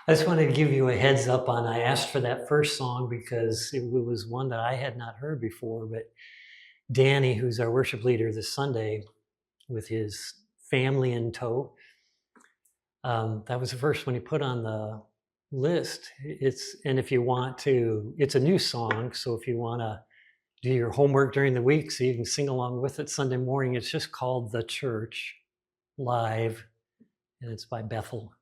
I just wanted to give you a heads up on, I asked for that first song because it was one that I had not heard before, but Danny, who's our worship leader this Sunday with his family in tow, that was the first one he put on the list. And if you want to, it's a new song, so if you want to do your homework during the week so you can sing along with it Sunday morning, it's just called The Church Live, and it's by Bethel.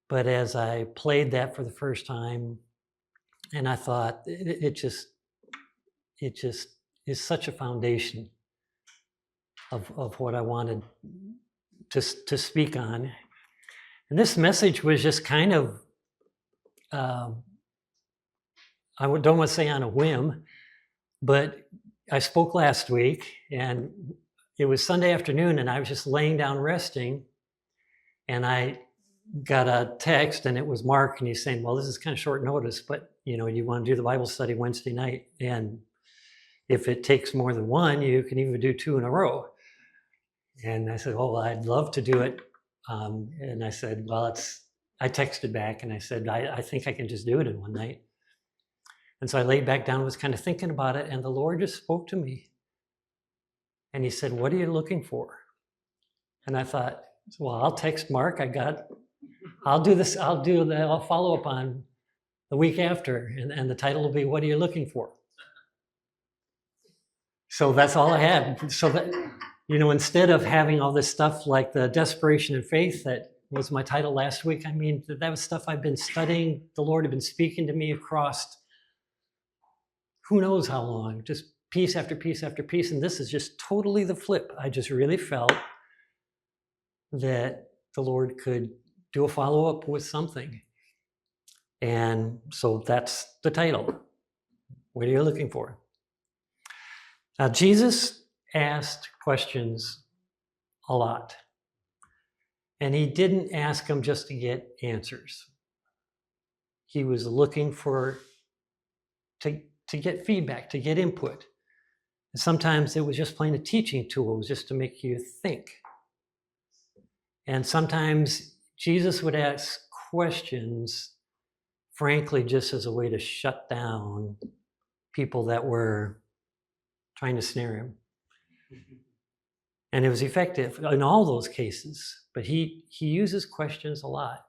But as I played that for the first time, and I thought it just is such a foundation of what I wanted to speak on. And this message was just kind of, I don't want to say on a whim, but I spoke last week and it was Sunday afternoon and I was just laying down resting, and I got a text and it was Mark, and he's saying, well, this is kind of short notice, but you want to do the Bible study Wednesday night, and if it takes more than one, you can even do two in a row. And I said, well, I'd love to do it. And I said, well, I texted back and I said, I think I can just do it in one night. And so I laid back down and was kind of thinking about it, and the Lord just spoke to me. And he said, what are you looking for? And I thought, well, I'll text Mark. I'll do this. I'll follow up on the week after. And the title will be, what are you looking for? So that's all I had. So that, instead of having all this stuff like the desperation and faith that was my title last week, I mean, that was stuff I've been studying. The Lord had been speaking to me across who knows how long, just piece after piece after piece. And this is just totally the flip. I just really felt that the Lord could do a follow-up with something. And so that's the title. What are you looking for? Now, Jesus asked questions a lot. And he didn't ask them just to get answers. He was looking to get feedback, to get input. And sometimes it was just plain a teaching tool. It was just to make you think. And sometimes Jesus would ask questions, frankly, just as a way to shut down people that were trying to snare him. And it was effective in all those cases, but he uses questions a lot.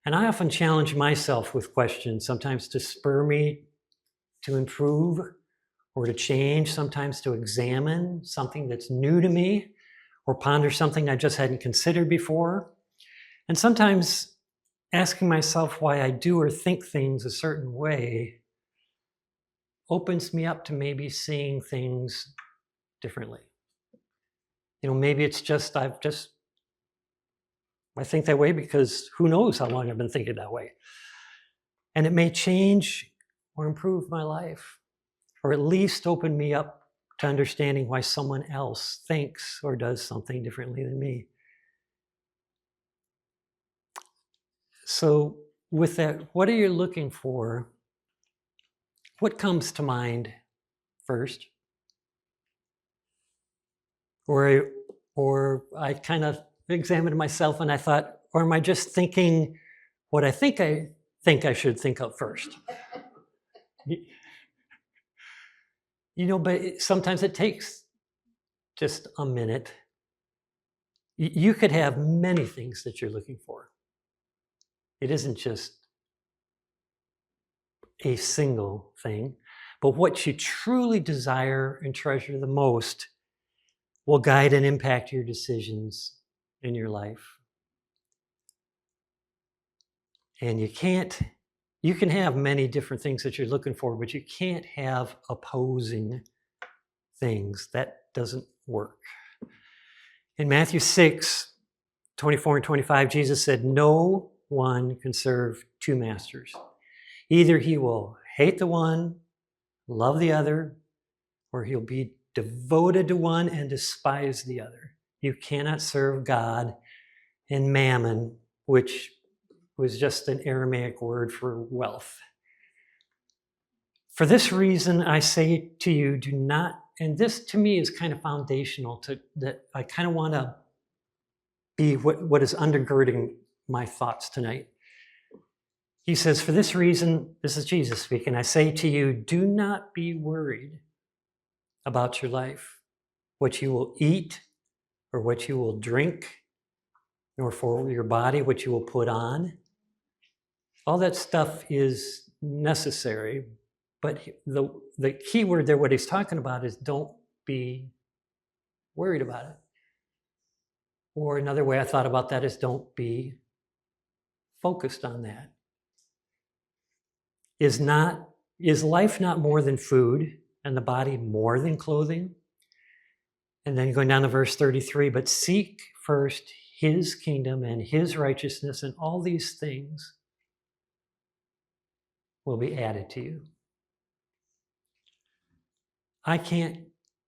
And I often challenge myself with questions, sometimes to spur me to improve or to change, sometimes to examine something that's new to me or ponder something I just hadn't considered before. And sometimes asking myself why I do or think things a certain way opens me up to maybe seeing things differently. Maybe it's just I think that way because who knows how long I've been thinking that way. And it may change or improve my life, or at least open me up to understanding why someone else thinks or does something differently than me. So with that, what are you looking for? What comes to mind first? Or I kind of examined myself and I thought, or am I just thinking what I think I should think of first? But sometimes it takes just a minute. You could have many things that you're looking for. It isn't just a single thing, but what you truly desire and treasure the most will guide and impact your decisions in your life. And you can have many different things that you're looking for, but you can't have opposing things. That doesn't work. In Matthew 6:24 and 25, Jesus said, no one can serve two masters. Either he will hate the one, love the other, or he'll be devoted to one and despise the other. You cannot serve God and mammon, which was just an Aramaic word for wealth. For this reason, I say to you, do not, and this to me is kind of foundational that I kind of want to be what is undergirding my thoughts tonight. He says, for this reason, this is Jesus speaking, I say to you, do not be worried about your life, what you will eat or what you will drink, nor for your body what you will put on. All that stuff is necessary, but the key word there, what he's talking about is don't be worried about it. Or another way I thought about that is don't be focused on that. Is life not more than food, and the body more than clothing? And then going down to verse 33, but seek first his kingdom and his righteousness, and all these things will be added to you. I can't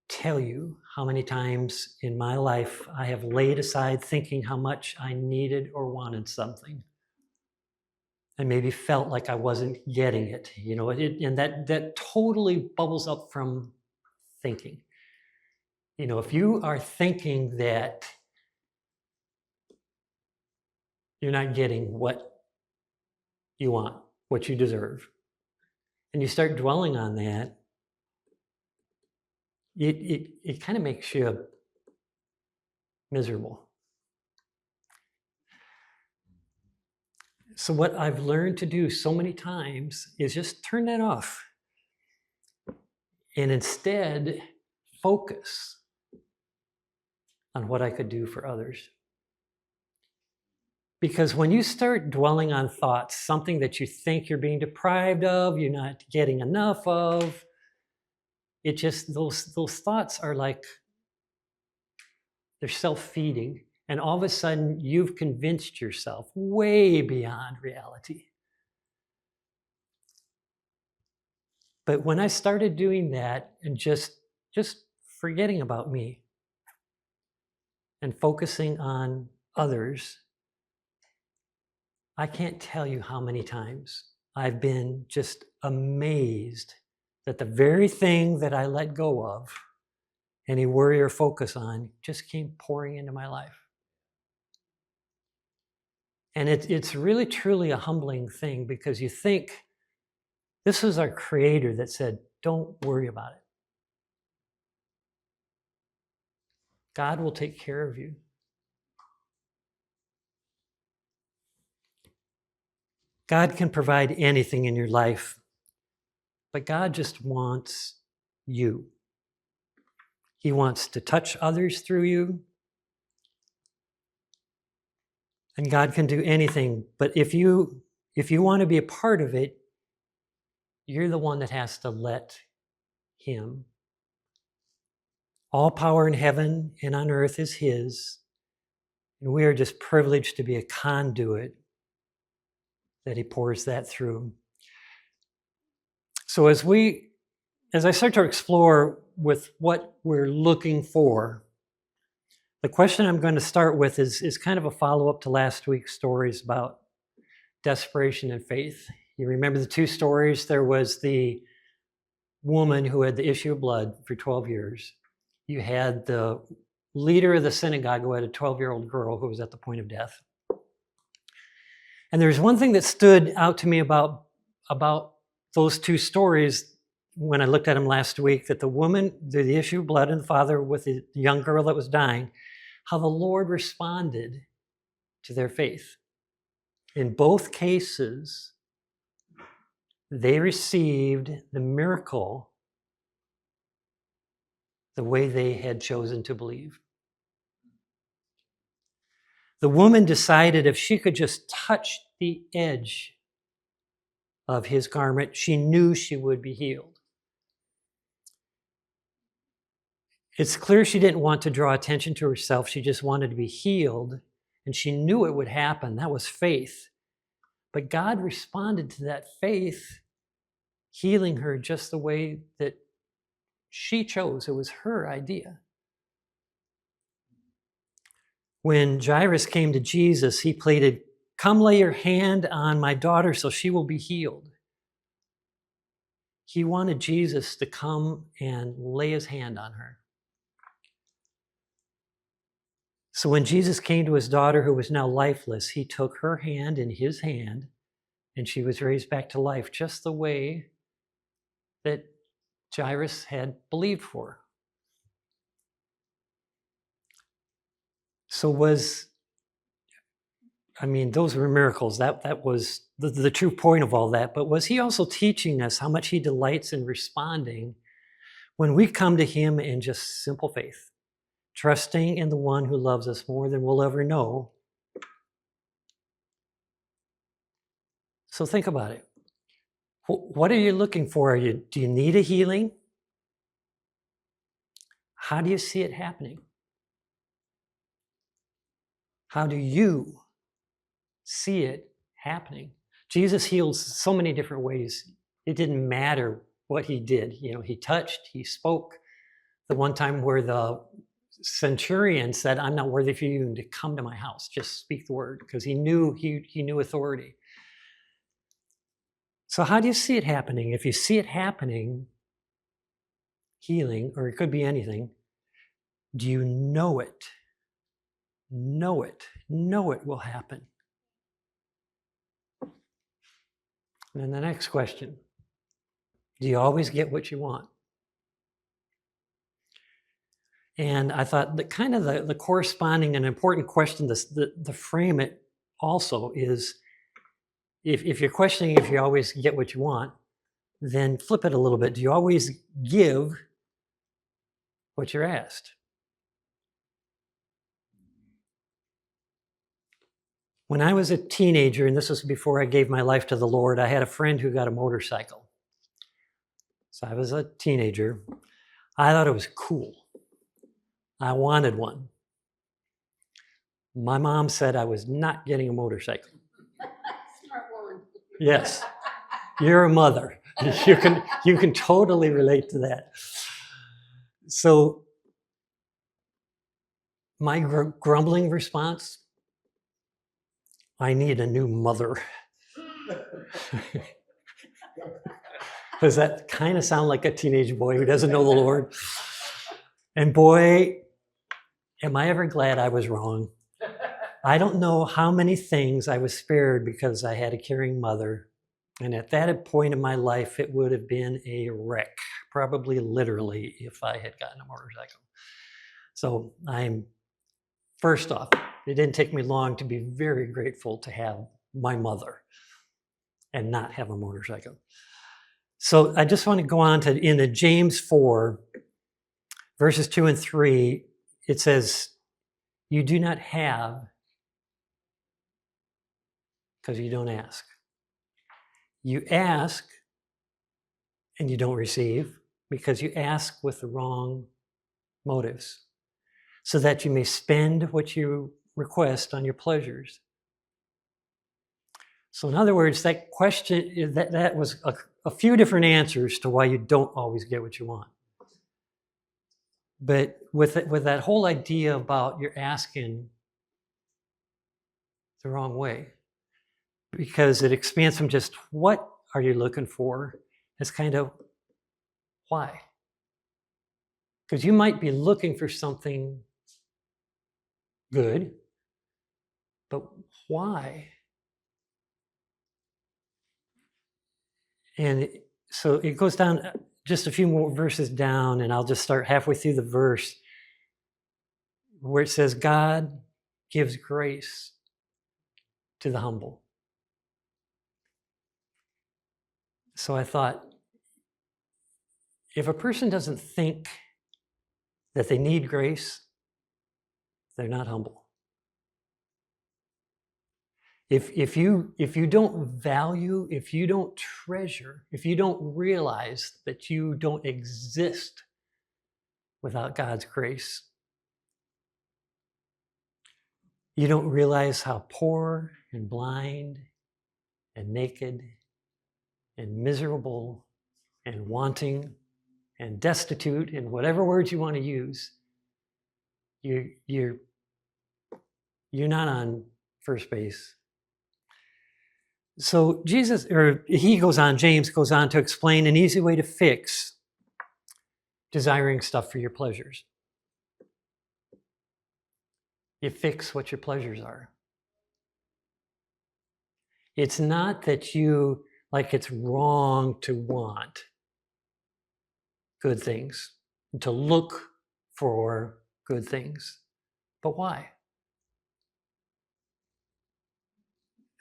tell you how many times in my life I have laid aside thinking how much I needed or wanted something, and maybe felt like I wasn't getting it, and that totally bubbles up from thinking. If you are thinking that you're not getting what you want, what you deserve, and you start dwelling on that, it kind of makes you miserable. So what I've learned to do so many times is just turn that off and instead focus on what I could do for others. Because when you start dwelling on thoughts, something that you think you're being deprived of, you're not getting enough of, it just, those thoughts are like, they're self-feeding. And all of a sudden, you've convinced yourself way beyond reality. But when I started doing that and just forgetting about me and focusing on others, I can't tell you how many times I've been just amazed that the very thing that I let go of, any worry or focus on, just came pouring into my life. And it's really, truly a humbling thing, because you think, this was our Creator that said, don't worry about it. God will take care of you. God can provide anything in your life, but God just wants you. He wants to touch others through you. And God can do anything, but if you want to be a part of it, you're the one that has to let Him. All power in heaven and on earth is His, and we are just privileged to be a conduit that He pours that through. So as I start to explore with what we're looking for, the question I'm going to start with is kind of a follow-up to last week's stories about desperation and faith. You remember the two stories? There was the woman who had the issue of blood for 12 years. You had the leader of the synagogue who had a 12-year-old girl who was at the point of death. And there's one thing that stood out to me about those two stories when I looked at them last week, that the woman, the issue of blood, and the father with the young girl that was dying, how the Lord responded to their faith. In both cases, they received the miracle the way they had chosen to believe. The woman decided if she could just touch the edge of his garment, she knew she would be healed. It's clear she didn't want to draw attention to herself. She just wanted to be healed, and she knew it would happen. That was faith. But God responded to that faith, healing her just the way that she chose. It was her idea. When Jairus came to Jesus, he pleaded, "Come lay your hand on my daughter so she will be healed." He wanted Jesus to come and lay his hand on her. So when Jesus came to his daughter who was now lifeless, he took her hand in his hand, and she was raised back to life, just the way that Jairus had believed for. So those were miracles. That was the true point of all that. But was he also teaching us how much he delights in responding when we come to him in just simple faith, trusting in the one who loves us more than we'll ever know? So think about it. What are you looking for? Do you need a healing? How do you see it happening? How do you see it happening? Jesus healed so many different ways. It didn't matter what he did. He touched, he spoke. The one time where the centurion said, "I'm not worthy for you to come to my house. Just speak the word," because he knew authority. So how do you see it happening? If you see it happening, healing, or it could be anything, do you know it? Know it will happen. And then the next question, do you always get what you want? And I thought that kind of the corresponding and important question to frame it also is, if you're questioning if you always get what you want, then flip it a little bit. Do you always give what you're asked? When I was a teenager, and this was before I gave my life to the Lord, I had a friend who got a motorcycle. So I was a teenager. I thought it was cool. I wanted one. My mom said I was not getting a motorcycle. Smart woman. Yes, you're a mother. You can totally relate to that. So my grumbling response, I need a new mother. Does that kind of sound like a teenage boy who doesn't know the Lord? And boy, am I ever glad I was wrong. I don't know how many things I was spared because I had a caring mother. And at that point in my life, it would have been a wreck, probably literally, if I had gotten a motorcycle. So first off, it didn't take me long to be very grateful to have my mother and not have a motorcycle. So I just want to go on to, in the James 4, verses 2 and 3, it says, you do not have because you don't ask. You ask and you don't receive because you ask with the wrong motives, so that you may spend what you request on your pleasures. So in other words, that question, that was a few different answers to why you don't always get what you want. But with that whole idea about you're asking the wrong way, because it expands from just what are you looking for, it's kind of why. Because you might be looking for something good, but why? And so it goes down just a few more verses down, and I'll just start halfway through the verse where it says, God gives grace to the humble. So I thought, if a person doesn't think that they need grace, they're not humble. If you don't value, if you don't treasure, if you don't realize that you don't exist without God's grace, you don't realize how poor and blind and naked and miserable and wanting and destitute, and whatever words you want to use, you're not on first base. So James goes on to explain an easy way to fix desiring stuff for your pleasures. You fix what your pleasures are. It's not that you, like it's wrong to want good things, to look for good things. But why?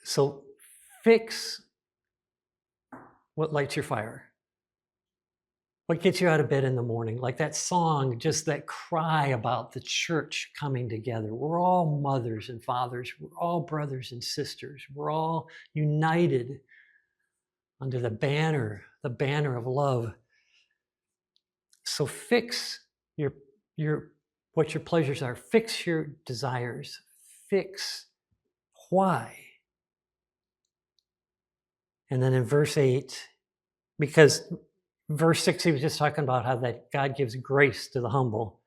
So fix what lights your fire. What gets you out of bed in the morning? Like that song, just that cry about the church coming together. We're all mothers and fathers. We're all brothers and sisters. We're all united under the banner of love. So fix your what your pleasures are. Fix your desires. Fix why. And then in verse 8, because verse 6, he was just talking about how that God gives grace to the humble.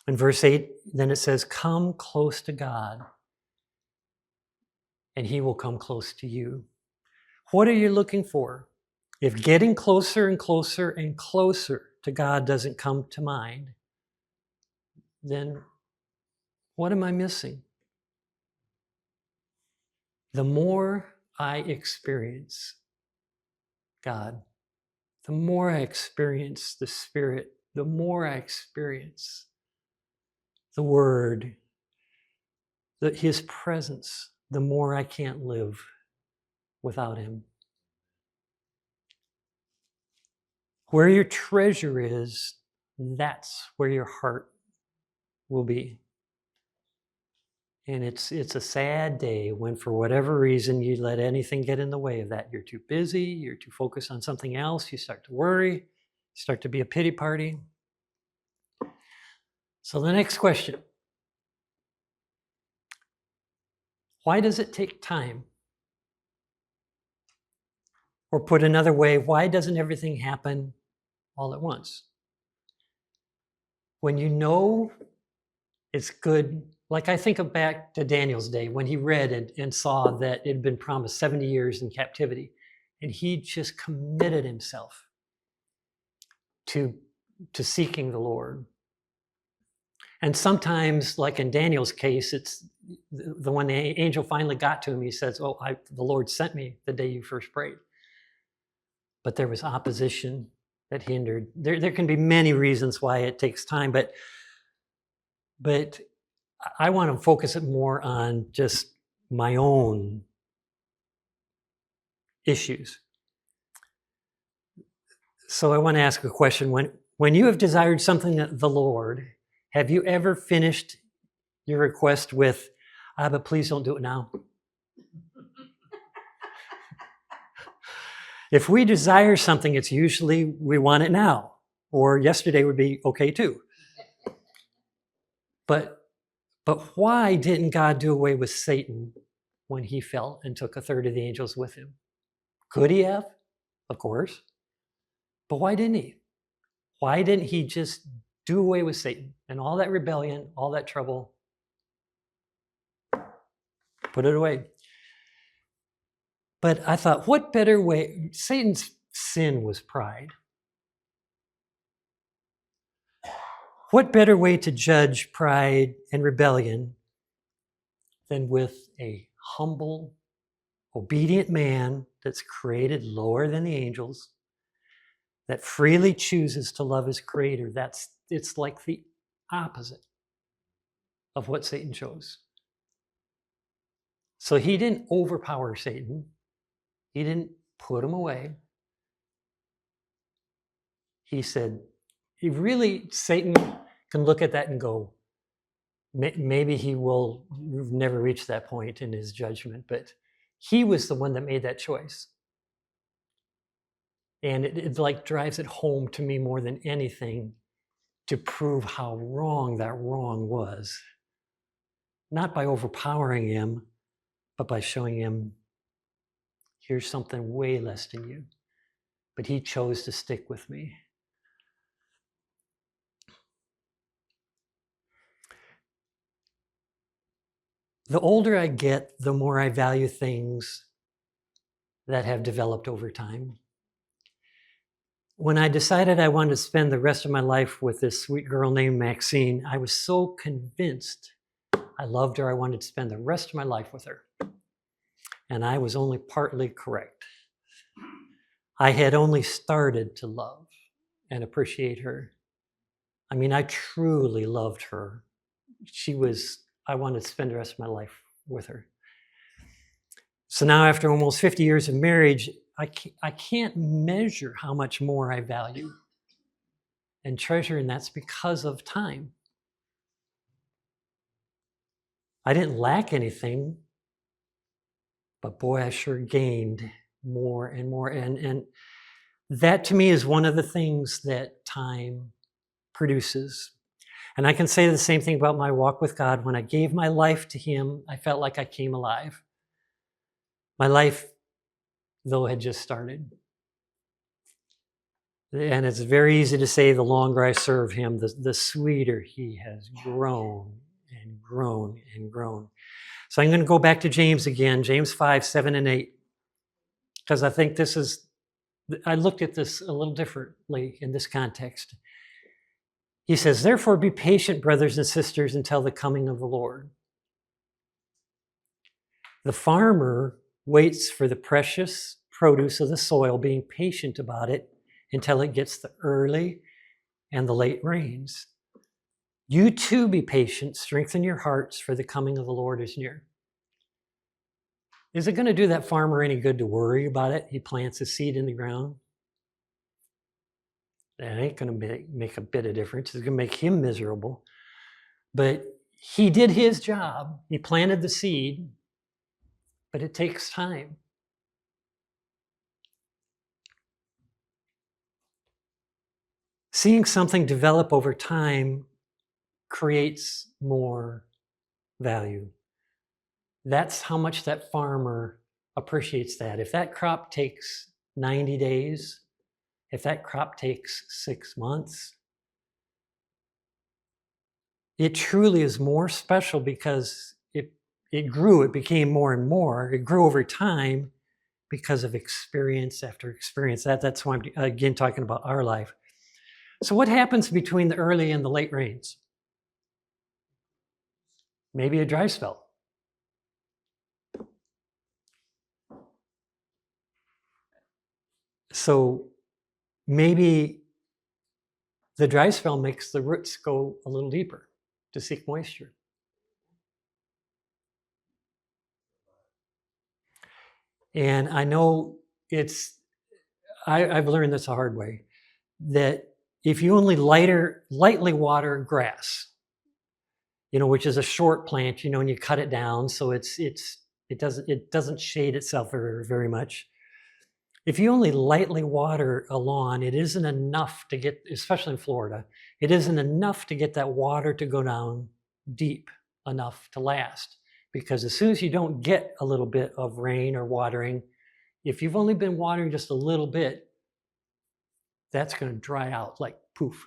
In verse 8, then it says, come close to God, and he will come close to you. What are you looking for? If getting closer and closer and closer to God doesn't come to mind, then what am I missing? The more I experience God, the more I experience the Spirit, the more I experience the Word, His presence, the more I can't live without Him. Where your treasure is, that's where your heart will be. And it's a sad day when, for whatever reason, you let anything get in the way of that. You're too busy, you're too focused on something else, you start to worry, you start to be a pity party. So the next question, why does it take time? Or put another way, why doesn't everything happen all at once? When you know it's good, like I think of back to Daniel's day when he read and saw that it had been promised 70 years in captivity, and he just committed himself to seeking the Lord. And sometimes, like in Daniel's case, it's when the angel finally got to him, he says, the Lord sent me the day you first prayed. But there was opposition that hindered. There can be many reasons why it takes time, but I want to focus it more on just my own issues. So I want to ask a question. When you have desired something of the Lord, have you ever finished your request with, but please don't do it now? If we desire something, it's usually we want it now, or yesterday would be okay too. But why didn't God do away with Satan when he fell and took a third of the angels with him? Could he have? Of course. But why didn't he? Why didn't he just do away with Satan and all that rebellion, all that trouble? Put it away. But I thought, what better way? Satan's sin was pride. What better way to judge pride and rebellion than with a humble, obedient man that's created lower than the angels, that freely chooses to love his creator? It's like the opposite of what Satan chose. So he didn't overpower Satan. He didn't put him away. He said, Satan can look at that and go, maybe he will never reach that point in his judgment, but he was the one that made that choice. And it like drives it home to me more than anything to prove how wrong that wrong was. Not by overpowering him, but by showing him, here's something way less than you. But he chose to stick with me. The older I get, the more I value things that have developed over time. When I decided I wanted to spend the rest of my life with this sweet girl named Maxine, I was so convinced I loved her. I wanted to spend the rest of my life with her. And I was only partly correct. I had only started to love and appreciate her. I mean, I truly loved her. I wanted to spend the rest of my life with her. So now, after almost 50 years of marriage, I can't measure how much more I value and treasure, and that's because of time. I didn't lack anything, but boy, I sure gained more and more. And that to me is one of the things that time produces. And I can say the same thing about my walk with God. When I gave my life to Him, I felt like I came alive. My life, though, had just started. And it's very easy to say the longer I serve Him, the sweeter He has grown and grown and grown. So I'm going to go back to James again, James 5, 7, and 8, because I think I looked at this a little differently in this context. He says, therefore be patient, brothers and sisters, until the coming of the Lord. The farmer waits for the precious produce of the soil, being patient about it until it gets the early and the late rains. You too be patient, strengthen your hearts, for the coming of the Lord is near. Is it going to do that farmer any good to worry about it? He plants a seed in the ground. That ain't going to make a bit of difference. It's going to make him miserable. But he did his job. He planted the seed, but it takes time. Seeing something develop over time creates more value. That's how much that farmer appreciates that. If that crop takes 90 days, if that crop takes 6 months, it truly is more special because it grew, it became more and more. It grew over time because of experience after experience. That's why I'm again talking about our life. So what happens between the early and the late rains? Maybe a dry spell. So maybe the dry spell makes the roots go a little deeper to seek moisture. And I know I've learned this the hard way, that if you only lightly water grass, which is a short plant, and you cut it down so it doesn't shade itself very, very much. If you only lightly water a lawn, it isn't enough to get, especially in Florida, it isn't enough to get that water to go down deep enough to last. Because as soon as you don't get a little bit of rain or watering, if you've only been watering just a little bit, that's going to dry out like poof.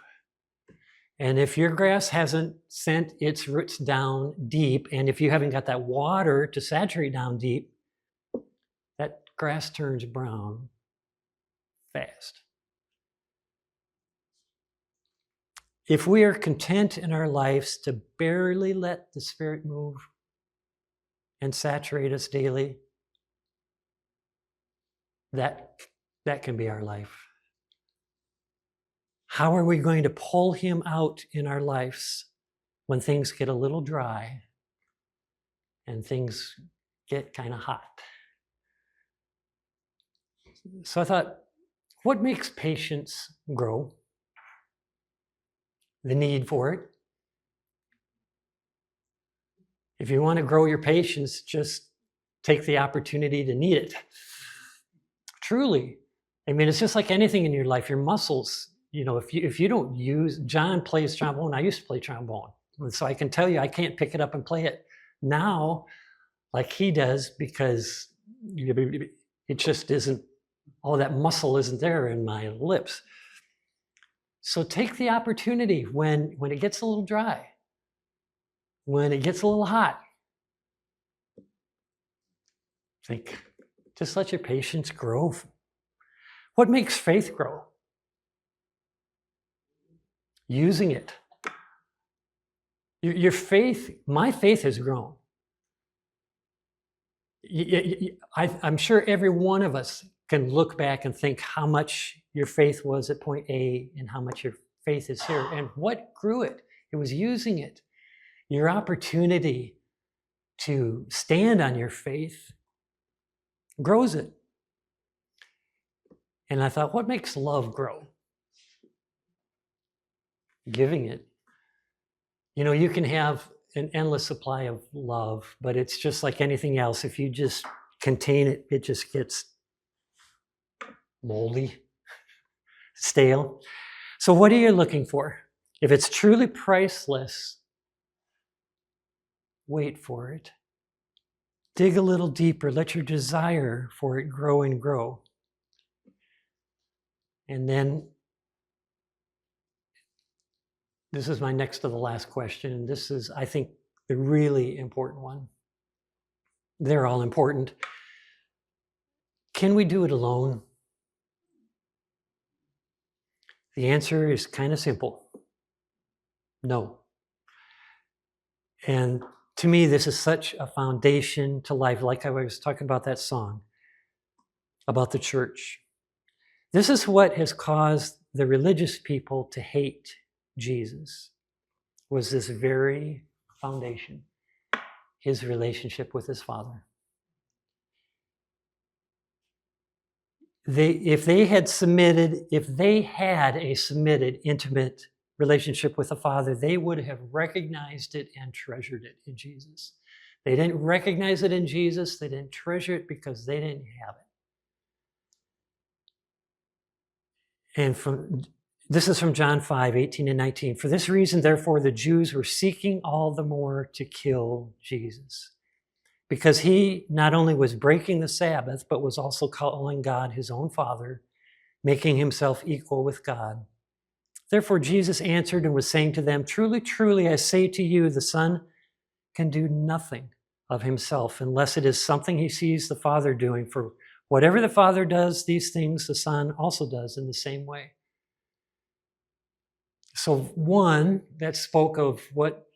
And if your grass hasn't sent its roots down deep, and if you haven't got that water to saturate down deep, that grass turns brown fast. If we are content in our lives to barely let the Spirit move and saturate us daily, that can be our life. How are we going to pull Him out in our lives when things get a little dry and things get kind of hot? So I thought, what makes patience grow? The need for it. If you want to grow your patience, just take the opportunity to need it. Truly. I mean, it's just like anything in your life, your muscles, if you don't use, John plays trombone. I used to play trombone. And so I can tell you, I can't pick it up and play it now like he does because it just isn't, all that muscle isn't there in my lips. So take the opportunity when it gets a little dry, when it gets a little hot. Just let your patience grow. What makes faith grow? Using it. Your faith, my faith has grown. I'm sure every one of us can look back and think how much your faith was at point A and how much your faith is here. And what grew it? It was using it. Your opportunity to stand on your faith grows it. And I thought, what makes love grow? Giving it. You know, you can have an endless supply of love, but it's just like anything else. If you just contain it, it just gets moldy, stale. So what are you looking for? If it's truly priceless, wait for it. Dig a little deeper. Let your desire for it grow and grow. And then, this is my next to the last question. And this is, I think, the really important one. They're all important. Can we do it alone? The answer is kind of simple. No. And to me, this is such a foundation to life, like I was talking about that song about the church. This is what has caused the religious people to hate Jesus, was this very foundation, his relationship with his Father. If they had a submitted, intimate relationship with the Father, they would have recognized it and treasured it in Jesus. They didn't recognize it in Jesus. They didn't treasure it because they didn't have it. And this is from John 5, 18 and 19. For this reason, therefore, the Jews were seeking all the more to kill Jesus, because he not only was breaking the Sabbath, but was also calling God his own Father, making himself equal with God. Therefore, Jesus answered and was saying to them, truly, truly, I say to you, the Son can do nothing of himself unless it is something he sees the Father doing. For whatever the Father does, these things the Son also does in the same way. So one that spoke of what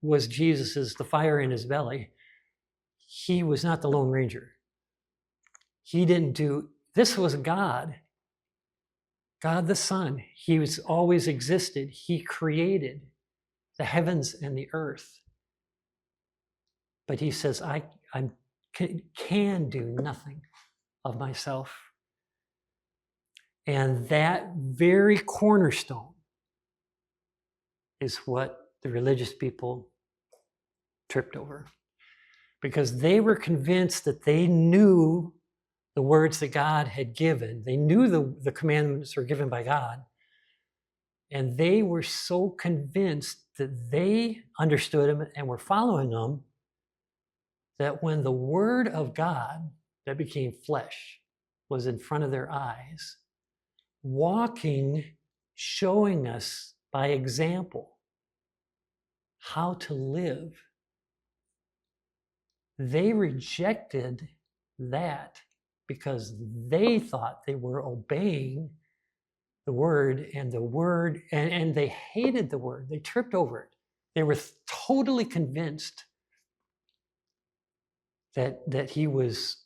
was Jesus's, the fire in his belly, he was not the Lone Ranger. He didn't do, this was God. God the Son. He was always existed. He created the heavens and the earth. But he says, I can do nothing of myself. And that very cornerstone is what the religious people tripped over. Because they were convinced that they knew the words that God had given. They knew the commandments were given by God. And they were so convinced that they understood them and were following them, that when the Word of God that became flesh was in front of their eyes, walking, showing us by example how to live, they rejected that because they thought they were obeying the Word, and they hated the Word. They tripped over it. They were totally convinced that he was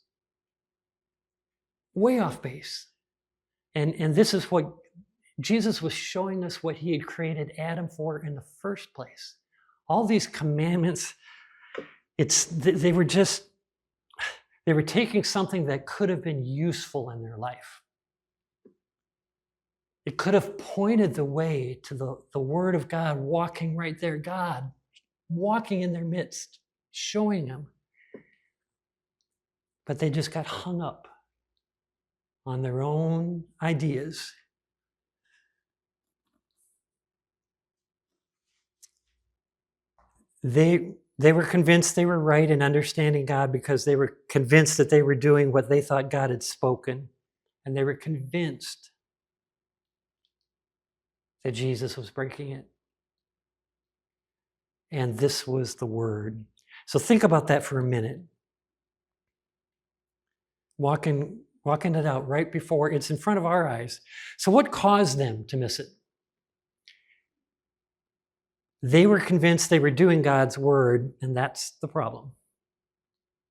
way off base. And this is what Jesus was showing us, what he had created Adam for in the first place. All these commandments, they were taking something that could have been useful in their life. It could have pointed the way to the Word of God walking right there, God walking in their midst, showing them. But they just got hung up on their own ideas. They were convinced they were right in understanding God because they were convinced that they were doing what they thought God had spoken. And they were convinced that Jesus was breaking it. And this was the Word. So think about that for a minute. Walking it out right before, it's in front of our eyes. So what caused them to miss it? They were convinced they were doing God's word, and that's the problem.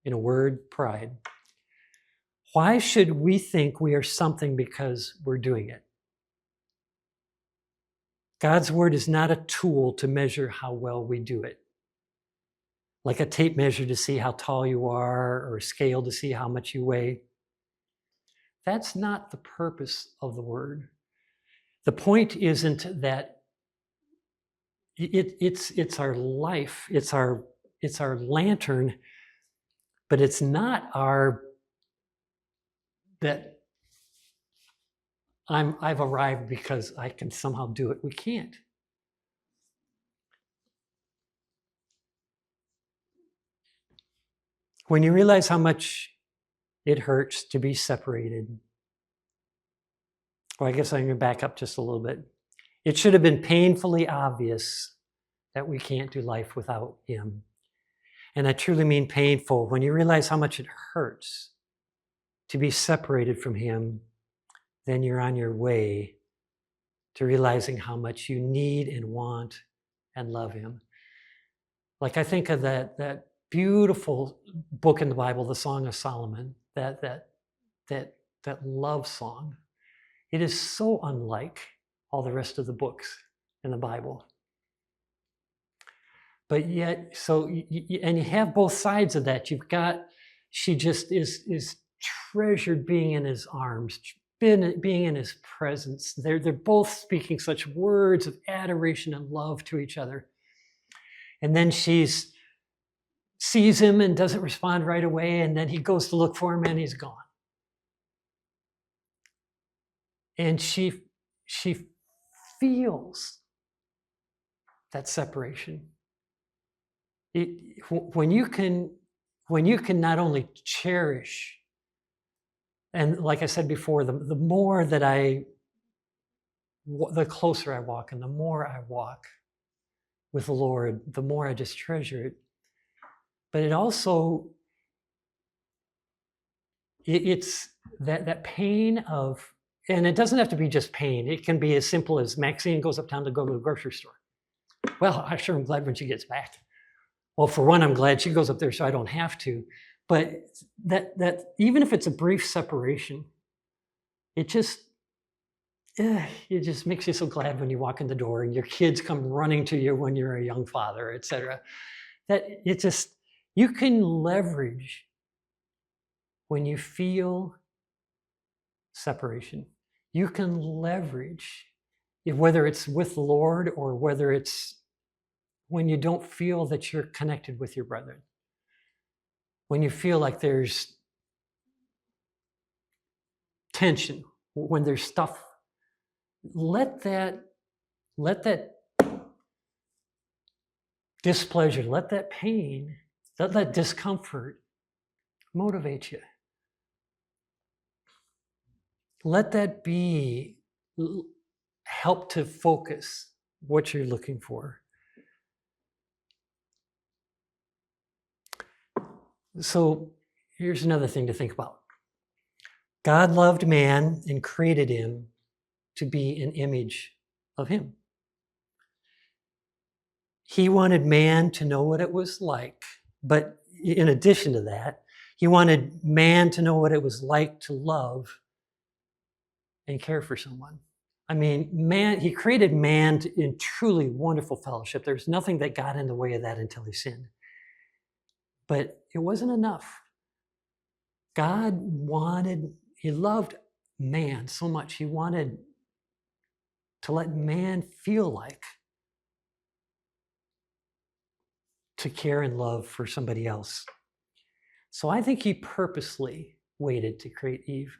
In a word, pride. Why should we think we are something because we're doing it? God's word is not a tool to measure how well we do it. Like a tape measure to see how tall you are, or a scale to see how much you weigh. That's not the purpose of the word. The point isn't that it's our life, it's our lantern, but it's not that I've arrived because I can somehow do it. We can't. When you realize how much it hurts to be separated, well, I guess I'm going to back up just a little bit. It should have been painfully obvious that we can't do life without him. And I truly mean painful. When you realize how much it hurts to be separated from him, then you're on your way to realizing how much you need and want and love him. Like I think of that beautiful book in the Bible, the Song of Solomon, that love song. It is so unlike all the rest of the books in the Bible. But yet, and you have both sides of that. You've got, she just is treasured being in his arms, being in his presence. They're both speaking such words of adoration and love to each other. And then she sees him and doesn't respond right away, and then he goes to look for him and he's gone. And she feels that separation. When you can not only cherish, and like I said before, the more that the closer I walk, and the more I walk with the Lord, the more I just treasure it. But it also, it's that pain of, and it doesn't have to be just pain. It can be as simple as Maxine goes uptown to go to the grocery store. Well, I sure am glad when she gets back. Well, for one, I'm glad she goes up there so I don't have to. But that even if it's a brief separation, it just makes you so glad when you walk in the door and your kids come running to you when you're a young father, etc. That it just, you can leverage when you feel separation. You can leverage, whether it's with the Lord or whether it's when you don't feel that you're connected with your brethren. When you feel like there's tension, when there's stuff, let that displeasure, let that pain, let that discomfort motivate you. Let that help to focus what you're looking for. So here's another thing to think about. God loved man and created him to be an image of him. He wanted man to know what it was like, but in addition to that, he wanted man to know what it was like to love and care for someone. I mean, he created man in truly wonderful fellowship. There's nothing that got in the way of that until he sinned. But it wasn't enough. He loved man so much. He wanted to let man feel like to care and love for somebody else. So I think he purposely waited to create Eve.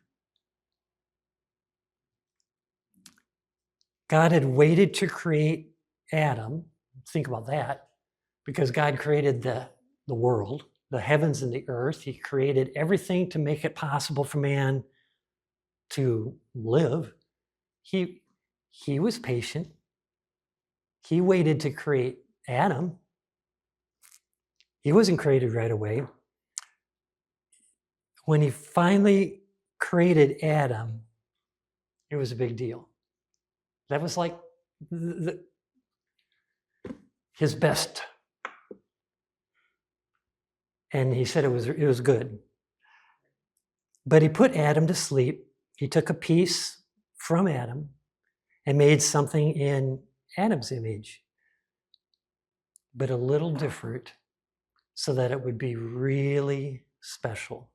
God had waited to create Adam. Think about that. Because God created the world, the heavens and the earth. He created everything to make it possible for man to live. He was patient. He waited to create Adam. He wasn't created right away. When he finally created Adam, it was a big deal. That was like his best. And he said it was good. But he put Adam to sleep. He took a piece from Adam and made something in Adam's image, but a little different so that it would be really special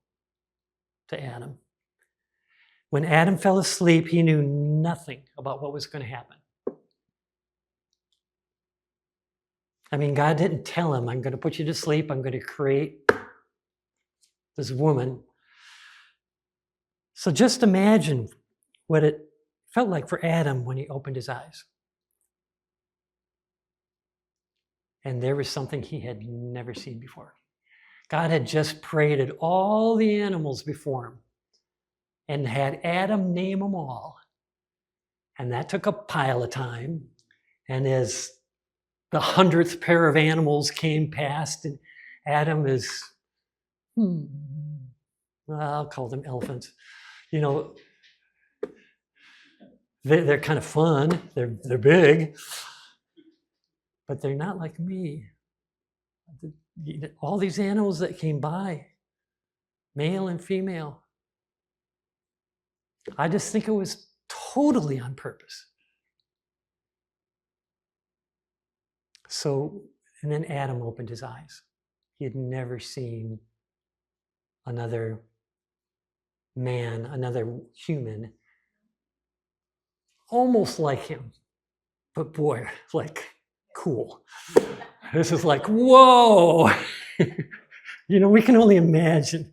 to Adam. When Adam fell asleep, he knew nothing about what was going to happen. I mean, God didn't tell him, I'm going to put you to sleep, I'm going to create this woman. So just imagine what it felt like for Adam when he opened his eyes. And there was something he had never seen before. God had just paraded all the animals before him and had Adam name them all. And that took a pile of time. And as the 100th pair of animals came past, and Adam is, I'll call them elephants. You know, they're kind of fun. They're big, but they're not like me. All these animals that came by, male and female, I just think it was totally on purpose. So, and then Adam opened his eyes. He had never seen another man, another human, almost like him, but boy, like cool. This is like, whoa. You know, we can only imagine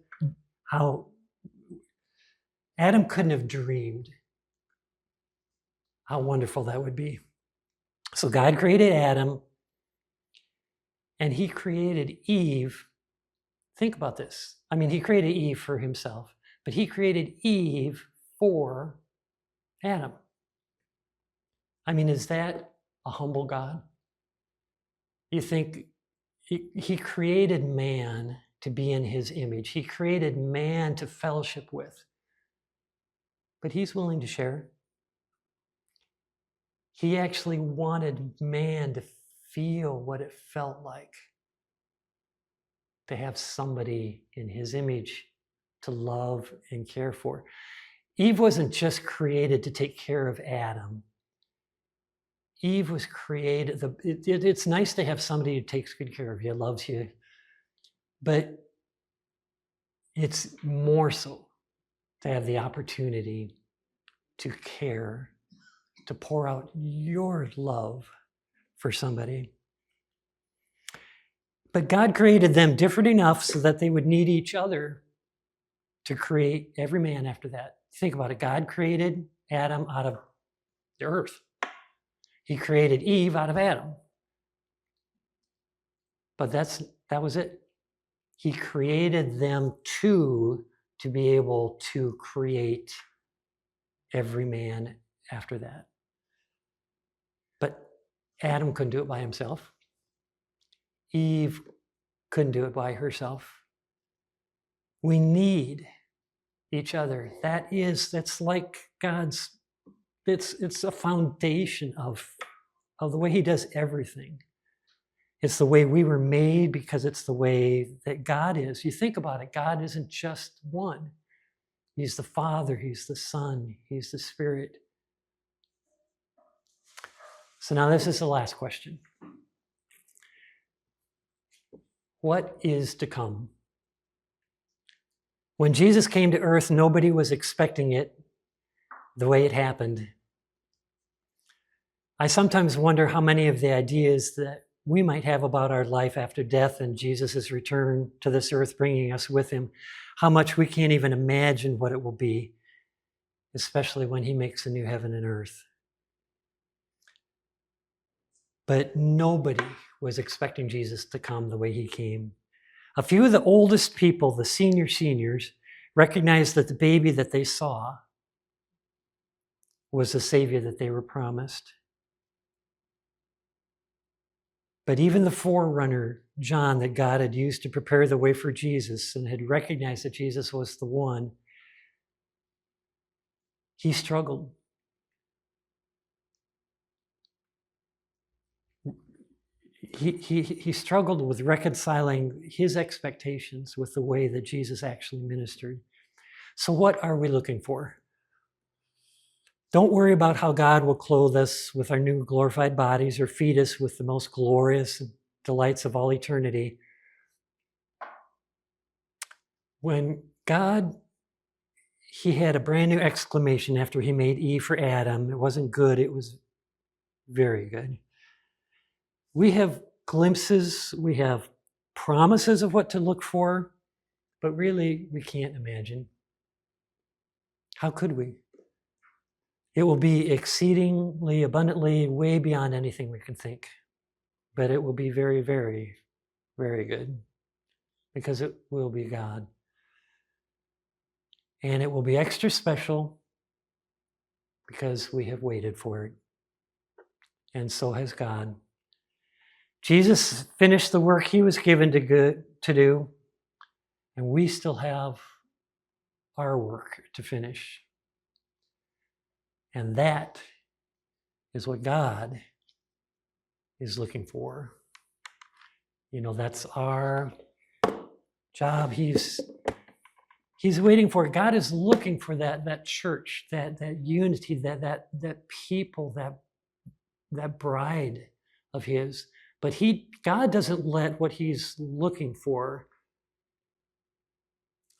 how Adam couldn't have dreamed how wonderful that would be. So God created Adam, and he created Eve. Think about this. I mean, he created Eve for himself, but he created Eve for Adam. I mean, is that a humble God? You think he created man to be in his image. He created man to fellowship with. But he's willing to share. He actually wanted man to feel what it felt like to have somebody in his image to love and care for. Eve wasn't just created to take care of Adam. Eve was created, it's nice to have somebody who takes good care of you, loves you, but it's more so to have the opportunity to care, to pour out your love for somebody. But God created them different enough so that they would need each other to create every man after that. Think about it. God created Adam out of the earth. He created Eve out of Adam. But that was it. He created them to be able to create every man after that. But Adam couldn't do it by himself. Eve couldn't do it by herself. We need each other. That's like God's, it's a foundation of the way he does everything. It's the way we were made because it's the way that God is. You think about it, God isn't just one. He's the Father, he's the Son, he's the Spirit. So now this is the last question. What is to come? When Jesus came to earth, nobody was expecting it the way it happened. I sometimes wonder how many of the ideas that we might have about our life after death and Jesus' return to this earth, bringing us with him, how much we can't even imagine what it will be, especially when he makes a new heaven and earth. But nobody was expecting Jesus to come the way he came. A few of the oldest people, the seniors, recognized that the baby that they saw was the Savior that they were promised. But even the forerunner, John, that God had used to prepare the way for Jesus and had recognized that Jesus was the one, he struggled. he struggled with reconciling his expectations with the way that Jesus actually ministered. So what are we looking for? Don't worry about how God will clothe us with our new glorified bodies or feed us with the most glorious delights of all eternity. When God, he had a brand new exclamation after he made Eve for Adam. It wasn't good, it was very good. We have glimpses, we have promises of what to look for, but really we can't imagine. How could we? It will be exceedingly abundantly, way beyond anything we can think. But it will be very, very, very good because it will be God. And it will be extra special because we have waited for it. And so has God. Jesus finished the work he was given to do, and we still have our work to finish. And that is what God is looking for. That's our job. He's waiting for it. God is looking for that church, that unity, that people, that bride of his. But God doesn't let what he's looking for.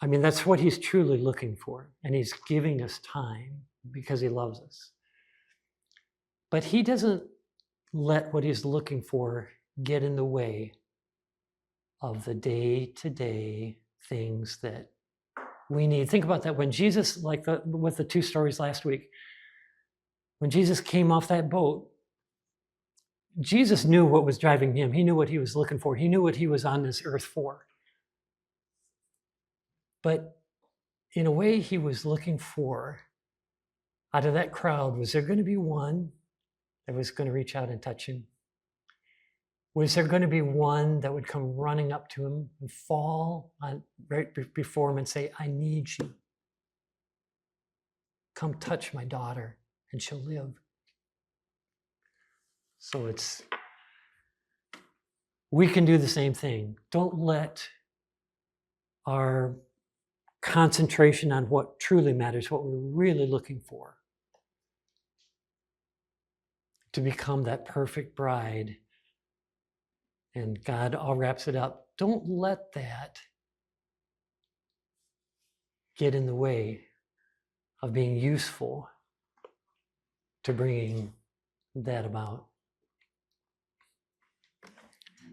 I mean, that's what he's truly looking for. And he's giving us time because he loves us. But he doesn't let what he's looking for get in the way of the day-to-day things that we need. Think about that. When Jesus, with the 2 stories last week, when Jesus came off that boat, Jesus knew what was driving him. He knew what he was looking for. He knew what he was on this earth for. But in a way, he was looking for, out of that crowd, was there going to be one that was going to reach out and touch him? Was there going to be one that would come running up to him and fall right before him and say, I need you. Come touch my daughter and she'll live. So we can do the same thing. Don't let our concentration on what truly matters, what we're really looking for, to become that perfect bride. And God all wraps it up. Don't let that get in the way of being useful to bringing that about.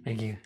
Thank you.